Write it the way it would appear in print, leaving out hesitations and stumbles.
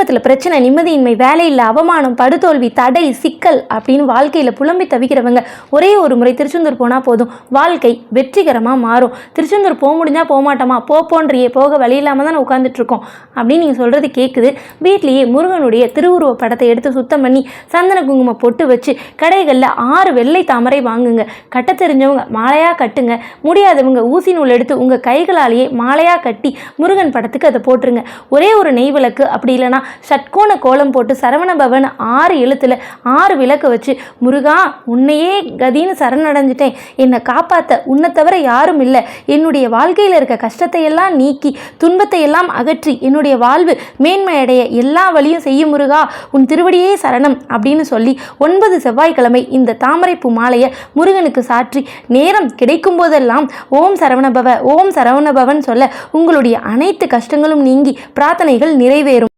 குடும்பத்தில் பிரச்சனை, நிம்மதியின்மை, வேலையில் அவமானம், படுதோல்வி, தடை, சிக்கல் அப்படின்னு வாழ்க்கையில் புலம்பி தவிக்கிறவங்க ஒரே ஒரு முறை திருச்செந்தூர் போனால் போதும், வாழ்க்கை வெற்றிகரமாக மாறும். திருச்செந்தூர் போக முடிஞ்சால் போக மாட்டோமா, போன்றியே, போக வழி இல்லாமல் தானே உட்காந்துட்ருக்கோம் அப்படின்னு நீங்கள் சொல்கிறது கேட்குது. வீட்லேயே முருகனுடைய திருவுருவ படத்தை எடுத்து சுத்தம் பண்ணி சந்தன குங்குமம் பொட்டு வச்சு கடைகளில் 6 வெள்ளை தாமரை வாங்குங்க. கட்ட தெரிஞ்சவங்க மாலையாக கட்டுங்க, முடியாதவங்க ஊசி நூல் எடுத்து உங்கள் கைகளாலேயே மாலையாக கட்டி முருகன் படத்துக்கு அதை போட்டுருங்க. ஒரே ஒரு நெய் விளக்கு, அப்படி இல்லைனா ஷட்கோண கோலம் போட்டு சரவண பவன் 6 எழுத்தில் 6 விளக்கு வச்சு, முருகா உன்னையே கதின்னு சரணடைஞ்சிட்டேன், என்னை காப்பாற்ற உன்னை தவிர யாரும் இல்லை, என்னுடைய வாழ்க்கையில் இருக்க கஷ்டத்தை எல்லாம் நீக்கி துன்பத்தை எல்லாம் அகற்றி என்னுடைய வாழ்வு மேன்மையடைய எல்லா வழியும் செய்யும் முருகா, உன் திருவடியே சரணம் அப்படின்னு சொல்லி 9 செவ்வாய்க்கிழமை இந்த தாமரைப்பூ மாலையை முருகனுக்கு சாற்றி நேரம் கிடைக்கும் போதெல்லாம் ஓம் சரவணபவ ஓம் சரவணபவன் சொல்ல உங்களுடைய அனைத்து கஷ்டங்களும் நீங்கி பிரார்த்தனைகள் நிறைவேறும்.